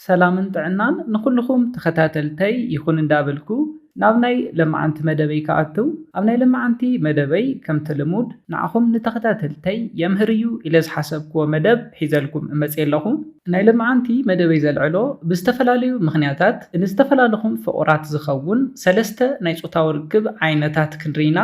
ሰላምን ጥዕናን ንኩልኩም ተኸታተልተይ ይኹን እንዳበልኩ ናብ ናይ ለማዓንቲ መደበይ ከኣትው ኣብ ናይ ለማዓንቲ መደበይ ከምቲ ልሙድ ንዓኹም ንተኸታተልተይ የምህር እዩ ኢለ ዝሓሰብክዎ መደብ ሒዘልኩም እመፅእ ኣለኹ። ናይ ለማዓንቲ መደበይ ዘልዕሎ ብዝተፈላለዩ ምኽንያታት ንዝተፈላለኹም ፍቑራት ዝኸውን ሰለስተ ናይ ፆታዊ ርክብ ዓይነታት ክንሪና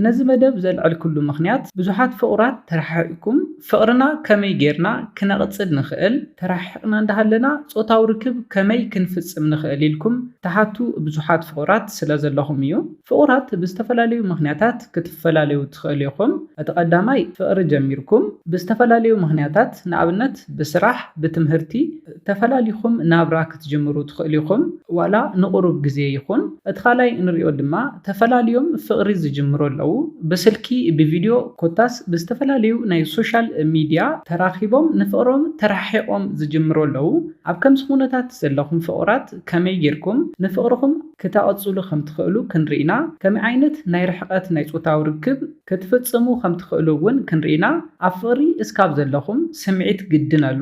ነዚ መደብ ዘልዕልኩሉ ምኽንያት ብዙሓት ፍቑራት ተራሒቕኩም ፍቕርና ከመይ ጌርና ክነቕፅል ንኽእል ተራሒቕና እንዳሃለና ፆታዊ ርክብ ከመይ ክንፍፅም ንኽእል ኢልኩም ተሓቱ ብዙሓት ፍቑራት ስለ ዘለኹም እዩ። ፍቑራት ብዝተፈላለዩ ምኽንያታት ክትፈላለዩ ትኽእሉ ኢኹም። እቲ ቀዳማይ ፍቕሪ ጀሚርኩም ብዝተፈላለዩ ምኽንያታት ንኣብነት ብስራሕ ብትምህርቲ ተፈላሊኹም ናብራ ክትጅምሩ ትኽእሉ ኢኹም ዋላ ንቑሩብ ግዜ ይኹን። እቲ ካልኣይ እንሪኦ ድማ ተፈላልዮም ፍቕሪ ዝጅምሩ ኣለዉ ብስልኪ ብቪድዮ ኮታስ ብዝተፈላለዩ ናይ ሶሻል ሚድያ ተራኺቦም ንፍቕሮም ተራሒቖም ዝጅምሩ ኣለዉ። ኣብ ከምዚ ኩነታት ዘለኹም ፍቑራት ከመይ ጌርኩም ንፍቕርኹም ክተቐፅሉ ከም ትኽእሉ ክንሪኢና ከመይ ዓይነት ናይ ርሕቐት ናይ ፆታዊ ርክብ ክትፍፅሙ ከም ትኽእሉ እውን ክንሪኢና ኣብ ፍቕሪ እስካብ ዘለኹም ስምዒት ግድን ኣሎ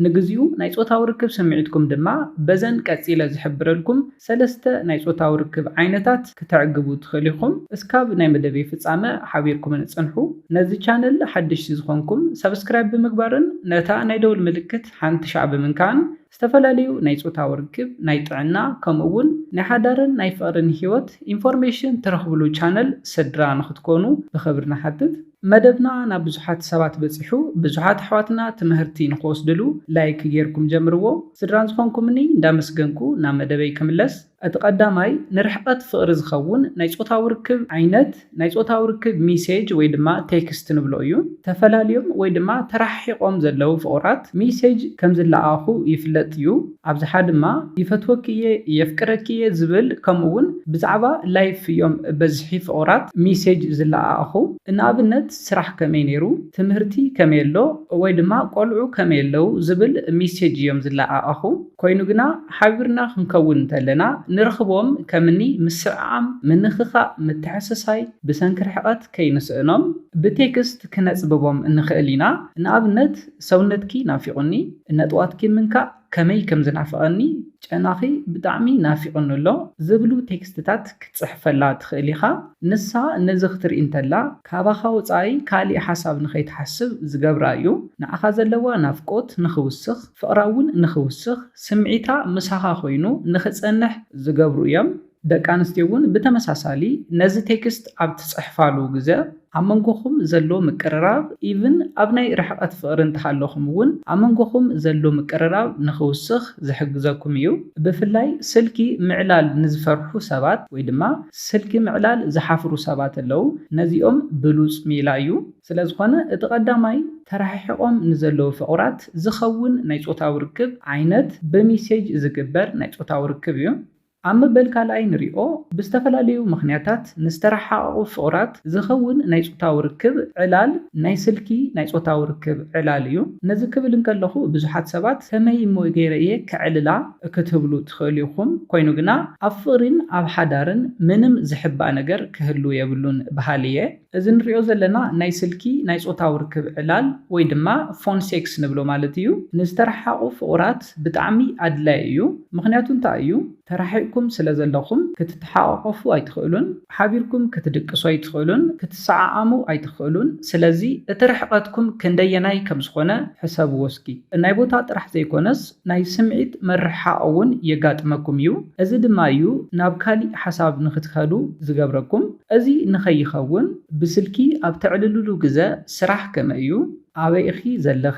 ንግዚኡ ናይ ፆታዊ ርክብ ስምዒትኩም ድማ በዘን ቀፂለ ዝሕብረልኩም ሰለስተ ናይ ፆታዊ ርክብ ዓይነታት ክትዕግቡ ትኽእሉ ኢኹም። እስካብ ናይ መደበይ ፍፃመ ሓቢርኩም ንፅንሑ። ነዚ ቻነል ሓድሽቲ ዝኾንኩም ሰብስክራይብ ብምግባርን ነታ ናይ ደውል ምልክት ሓንቲ ሻዕ ብምንካን ዝተፈላለዩ ናይ ፆታዊ ርክብ ናይ ጥዕና ከምኡውን ናይ ሓዳርን ናይ ፍቕርን ሂወት ኢንፎርሜሽን ትረኽብሉ ቻነል ስድራ ንኽትኮኑ ብኽብሪ ንሓትት። መደብና ናብ ብዙሓት ሰባት በፂሑ ብዙሓት ኣሕዋትና ትምህርቲ ንክወስድሉ ላይክ ጌርኩም ጀምርዎ። ስድራን ዝኾንኩምኒ እንዳመስገንኩ ናብ መደበይ ክምለስ። እቲ ቀዳማይ ንርሕቐት ፍቕሪ ዝኸውን ናይ ፆታዊ ርክብ ዓይነት ናይ ፆታዊ ርክብ ሚሴጅ ወይ ድማ ቴክስት ንብሎ እዩ። ተፈላልዮም ወይ ድማ ተራሒቖም ዘለው ፍቑራት ሚሴጅ ከም ዝለኣኹ ይፍለጥ እዩ። ኣብዝሓ ድማ ይፈትወክየ የፍቅረክየ ዝብል ከምኡውን ብዛዕባ ላይፍ እዮም በዝሒ ፍቑራት ሚሴጅ ዝለኣኹ። ንኣብነት ስራሕ ከመይ ነይሩ ትምህርቲ ከመይ ኣሎ ወይ ድማ ቆልዑ ከመይ ኣለው ዝብል ሚሴጅ እዮም ዝለኣኹ። ኮይኑ ግና ሓቢርና ክንከውን እንተለና ንረኽቦም ከምኒ ምስዕዓም ምንኽኻእ ምትሕስሳይ ብሰንኪ ርሕቐት ከይንስእኖም ብቴክስት ክነፅብቦም እንኽእል ኢና። ንኣብነት ሰውነትኪ ናፊቑኒ ነጥዋትኪ ምንካእ ከመይ ከም ዝናፍቐኒ ጨናኺ ብጣዕሚ ናፊቑኒ ኣሎ ዝብሉ ቴክስትታት ክትፅሕፈላ ትኽእል ኢኻ። ንሳ ነዚ ክትርኢ እንተላ ካባኻ ወፃኢ ካሊእ ሓሳብ ንኸይትሓስብ ዝገብራ እዩ። ንዓኻ ዘለዋ ናፍቆት ንኽውስኽ ፍቕራ እውን ንኽውስኽ ስምዒታ ምሳኻ ኮይኑ ንኽፀንሕ ዝገብሩ እዮም። ደቂ ኣንስትዮ እውን ብተመሳሳሊ ነዚ ቴክስት ኣብ ትፅሕፋሉ ግዜ ኣብ መንጎኹም ዘሎ ምቅርራብ ኢቭን ኣብ ናይ ርሕቐት ፍቕሪ እንተሃለኹም እውን ኣብ መንጎኹም ዘሎ ምቅርራብ ንኽውስኽ ዝሕግዘኩም እዩ። ብፍላይ ስልኪ ምዕላል ንዝፈርሑ ሰባት ወይ ድማ ስልኪ ምዕላል ዝሓፍሩ ሰባት ኣለው ነዚኦም ብሉፅ ሜላ እዩ። ስለዝኾነ እቲ ቀዳማይ ተራሒቖም ንዘለዉ ፍቑራት ዝኸውን ናይ ፆታዊ ርክብ ዓይነት ብሚሴጅ ዝግበር ናይ ፆታዊ ርክብ እዩ። ኣብ መበል ካልኣይ ንሪኦ ብዝተፈላለዩ ምኽንያታት ንዝተረሓቑ ፍቑራት ዝኸውን ናይ ፆታዊ ርክብ ዕላል ናይ ስልኪ ናይ ፆታዊ ርክብ ዕላል እዩ። ነዚ ክብል እንከለኹ ብዙሓት ሰባት ከመይ እሞ ገይረ እየ ክዕልላ ክትብሉ ትኽእሉ ኢኹም። ኮይኑ ግና ኣብ ፍቕሪን ኣብ ሓዳርን ምንም ዝሕባእ ነገር ክህሉ የብሉን በሃሊ እየ። እዚ ንሪኦ ዘለና ናይ ስልኪ ናይ ፆታዊ ርክብ ዕላል ወይ ድማ ፎን ሴክስ ንብሎ ማለት እዩ ንዝተረሓቑ ፍቑራት ብጣዕሚ ኣድላይ እዩ። ምኽንያቱ እንታይ እዩ? ተራሒቕኩም ስለ ዘለኹም ክትተሓቋቐፉ ኣይትኽእሉን፣ ሓቢርኩም ክትድቅሱ ኣይትኽእሉን፣ ክትሰዓዓሙ ኣይትኽእሉን። ስለዚ እቲ ርሕቐትኩም ክንደየናይ ከም ዝኾነ ሕሰብዎ እስኪ። ናይ ቦታ ጥራሕ ዘይኮነስ ናይ ስምዒት መርሓቕ እውን የጋጥመኩም እዩ። እዚ ድማ እዩ ናብ ካሊእ ሓሳብ ንኽትከዱ ዝገብረኩም። እዚ ንኸይኸውን ብስልኪ ኣብ ተዕልልሉ ግዜ ስራሕ ከመይ እዩ ኣበይ ኢኺ ዘለኺ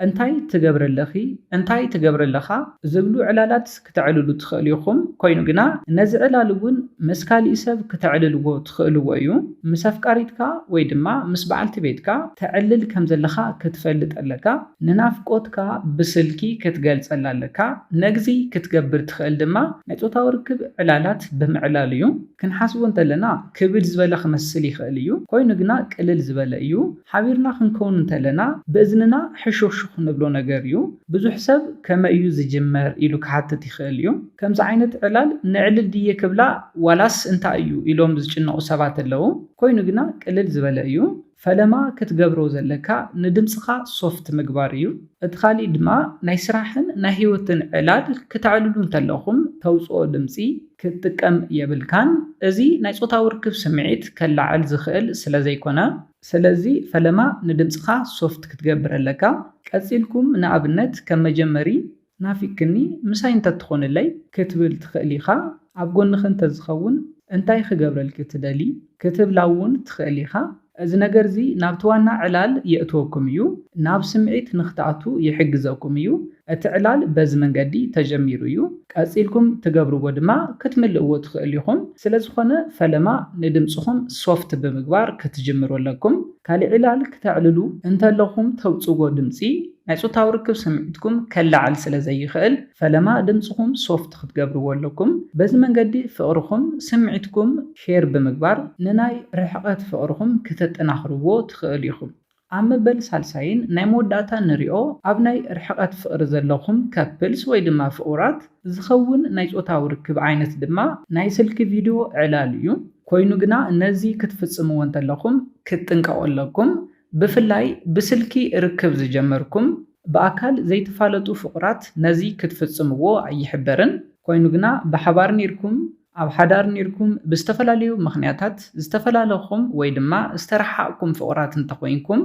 እንታይ ትገብረለኺ እንታይ ትገብረለኻ ዝብሉ ዕላላት ክትዕልሉ ትኽእሉ ኢኹም። ኮይኑ ግና ነዚ ዕላል እውን ምስ ካሊእ ሰብ ክትዕልልዎ ትኽእልዎ እዩ። ምስ ኣፍቃሪትካ ወይ ድማ ምስ በዓልቲ ቤትካ ትዕልል ከም ዘለኻ ክትፈልጥ ኣለካ። ንናፍቆትካ ብስልኪ ክትገልፀላ ኣለካ። ነግዚ ክትገብር ትኽእል ድማ ናይ ፆታዊ ርክብ ዕላላት ብምዕላል እዩ። ክንሓስቦ እንተለና ክብድ ዝበለ ክመስል ይኽእል እዩ። ኮይኑ ግና ቅልል ዝበለ እዩ። ሓቢርና ክንከውን እንተለና ብእዝንና ሕሹኽሹኽ ንብሎ ነገር እዩ። ብዙሕ ሰብ ከመይ እዩ ዝጅመር ኢሉ ክሓትት ይኽእል እዩ። ከምዚ ዓይነት ዕላል ንዕልል ድየ ክብላ ዋላስ እንታይ እዩ ኢሎም ዝጭነቑ ሰባት ኣለዉ። ኮይኑ ግና ቅልል ዝበለ እዩ። فلما كتجبرو زلكا ندمسخا صوفت مقباريو ادخالي دما ناي سراحن ناهيوتن علاد كتعللون تلخم توصو دمسي كتقم يبلكان ازي ناي صوتاو ركب سمعيت كلاعل زخل سلازيكونا سلازي فلما ندمسخا صوفت كتجبر لكا قصيلكم نابنت كمجمري نافيكني مساي انت تخون اللي كتبل تخليخا عبقون نخن تزخون انتاي خجبرلك تدلي كتب لاون تخليخا እዚ ነገር እዚ ናብቲ ዋና ዕላል የእትወኩም እዩ ናብ ስምዒት ንኽትኣቱ ይሕግዘኩም እዩ እቲ ዕላል በዚ መንገዲ ተጀሚሩ እዩ ቀፂልኩም ትገብርዎ ድማ ክትምልእዎ ትኽእል ኢኹም ስለዝኾነ ፈለማ ንድምፅኹም ሶፍት ብምግባር ክትጅምሩ ኣለኩም ካልእ ዕላል ክተዕልሉ እንተለኹም ተውፅዎ ድምፂ ናይ ፆታዊ ርክብ ስምዒትኩም ከላዓል ስለዘይኽእል ፈለማ ድምፅኹም ሶፍት ክትገብርዎ ኣለኩም በዚ መንገዲ ፍቕርኹም ስምዒትኩም ሼር ብምግባር ንናይ ርሕቐት ፍቕርኹም ክተጠናኽርዎ ትኽእል ኢኹም ኣብ መበል ሳልሳይን ናይ መወዳእታ ንሪኦ ኣብ ናይ ርሕቐት ፍቕሪ ዘለኹም ከፕልስ ወይ ድማ ፍቑራት ዝኸውን ናይ ፆታዊ ርክብ ዓይነት ድማ ናይ ስልኪ ቪድዮ ዕላል እዩ ኮይኑ ግና ነዚ ክትፍጽምዎ እንተለኹም ክትጥንቀቑ ኣለኩም ብፍላይ ብስልኪ ርክብ ዝጀመርኩም በአካል ዘይተፋለጡ ፍቑራት ነዚ ክትፍጽምዎ ኣይሕበርን ኮይኑ ግና ብሓባር ኔርኩም ኣብ ሓዳር ኔርኩም ብዝተፈላለዩ ምኽንያታት ዝተፈላለኹም ወይ ድማ ዝተረሓቕኩም ፍቑራት እንተኮይንኩም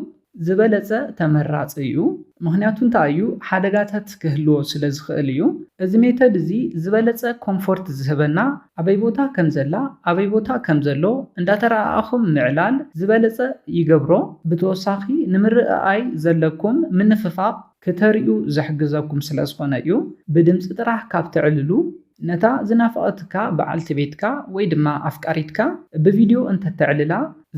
ዝበለጸ ተመራፂ እዩ ምኽንያቱ እንታይ እዩ ሓደጋታት ክህልዎ ስለ ዝኽእል እዩ እዚ ሜተድ እዚ ዝበለጸ ኮምፎርት ዝህበና ኣበይ ቦታ ከም ዘላ ኣበይ ቦታ ከም ዘሎ እንዳተረኣኣኹም ምዕላል ዝበለጸ ይገብሮ ብተወሳኺ ንምርኣይ ዘለኩም ምንፍፋቕ ክተርእዩ ዘሕግዘኩም ስለ ዝኾነ እዩ ብድምፂ ጥራሕ ካብ ትዕልሉ ነታ ዝናፍቐትካ በዓልቲ ቤትካ ወይ ድማ ኣፍቃሪትካ ብቪድዮ እንተተዕልላ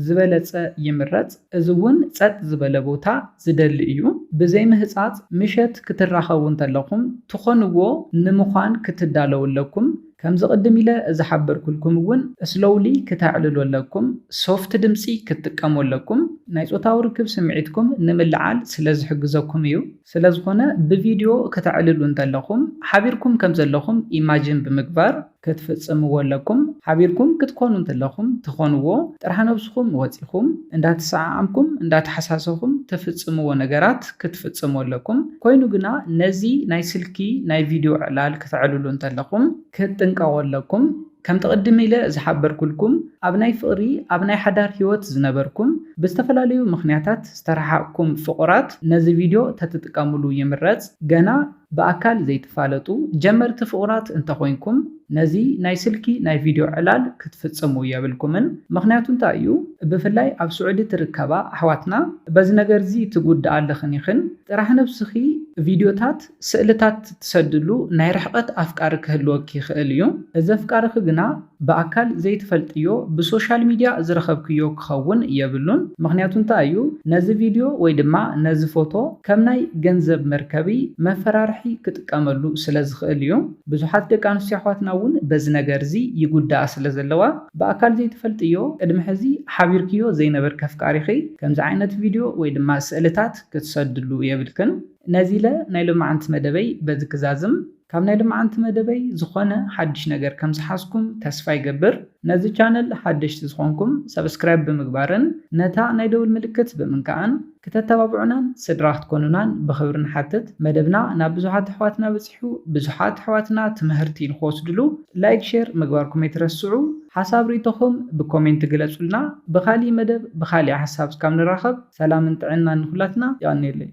ዝበለጸ ይምረጽ እዚ እውን ጸጥ ዝበለ ቦታ ዝደሊ እዩ ብዘይ ምህጻጽ ምሸት ክትራኸቡ እንተለኹም ትኾንዎ ንምዃን ክትዳለዉ ኣለኩም ከም ዝቕድም ኢለ ዝሓበርኩልኩም እውን ስሎውሊ ክተዕልሉ ኣለኩም ሶፍት ድምፂ ክትጥቀሙ ኣለኩም ናይ ፆታዊ ርክብ ስምዒትኩም ንምልዓል ስለ ዝሕግዘኩም እዩ ስለዝኾነ ብቪድዮ ክትዕልሉ እንተለኹም ሓቢርኩም ከም ዘለኹም ኢማጅን ብምግባር ክትፍጽምዎ ኣለኩም ሓቢርኩም ክትኮኑ እንተለኹም ትኾንዎ ጥራሕ ነብስኹም ወፂኹም እንዳተሰዓዓምኩም እንዳተሓሳሰኹም ትፍጽምዎ ነገራት ክትፍጽሙ ኣለኩም ኮይኑ ግና ነዚ ናይ ስልኪ ናይ ቪድዮ ዕላል ክትዕልሉ እንተለኹም ክትጥንቀቑ ኣለኩም ከም ተቐድም ኢለ ዝሓበርኩልኩም ኣብ ናይ ፍቕሪ ኣብ ናይ ሓዳር ህይወት ዝነበርኩም ብዝተፈላለዩ ምኽንያታት ዝተረሓቕኩም ፍቑራት ነዚ ቪድዮ ተትጥቀሙሉ ይምረጽ ገና በአካል ዘይተፋለጡ ጀመርቲ ፍቑራት እንተኮይንኩም ነዚ ናይ ስልኪ ናይ ቪድዮ ዕላል ክትፍጽሙ የብልኩምን ምኽንያቱ እንታይ እዩ ብፍላይ ኣብ ስዑዲ ትርከባ ኣሕዋትና በዚ ነገር እዚ ትጉዳእ ኣለኽን ይኽን ጥራሕ ነብስኺ ቪድዮታት ስእልታት ትሰድሉ ናይ ርሕቐት ኣፍቃሪ ክህልወኪ ይኽእል እዩ እዚ ኣፍቃሪኺ ግና በአካል ዘይትፈልጥዮ ብሶሻል ሚድያ ዝረኸብክዮ ክኸውን የብሉን ምኽንያቱ እንታይ እዩ ነዚ ቪድዮ ወይ ድማ ነዚ ፎቶ ከም ናይ ገንዘብ መርከቢ መፈራርሒ ክጥቀመሉ ስለ ዝኽእል እዩ ብዙሓት ደቂ ኣንስትዮ ኣሕዋትና እውን በዚ ነገር እዚ ይጉዳኣ ስለ ዘለዋ በአካል ዘይትፈልጥዮ ቅድሚ ሕዚ ሓቢርክዮ ዘይነበርካ ኣፍቃሪኺ ከምዚ ዓይነት ቪድዮ ወይ ድማ ስእልታት ክትሰድሉ የብልክን ነዚ ኢለ ናይ ሎማዓንቲ መደበይ በዚ ክዛዝም ካብ ናይ ሎማዓንቲ መደበይ ዝኾነ ሓድሽ ነገር ከም ዝሓዝኩም ተስፋ ይገብር ነዚ ቻነል ሓደሽቲ ዝኾንኩም ሰብስክራይብ ብምግባርን ነታ ናይ ደውል ምልክት ብምንካእን ክተተባብዑናን ስድራ ክትኮኑናን ብኽብሪ ንሓትት መደብና ናብ ብዙሓት ኣሕዋትና በፂሑ ብዙሓት ኣሕዋትና ትምህርቲ ንክወስድሉ ላይክ ሼር ምግባርኩም ኣይትረስዑ ሓሳብ ሪኢቶኹም ብኮሜንት ግለጹልና ብኻሊእ መደብ ብኻሊእ ሓሳብ እስካብ ንራኸብ ሰላምን ጥዕናን ንኹላትና ይቀኒየለይ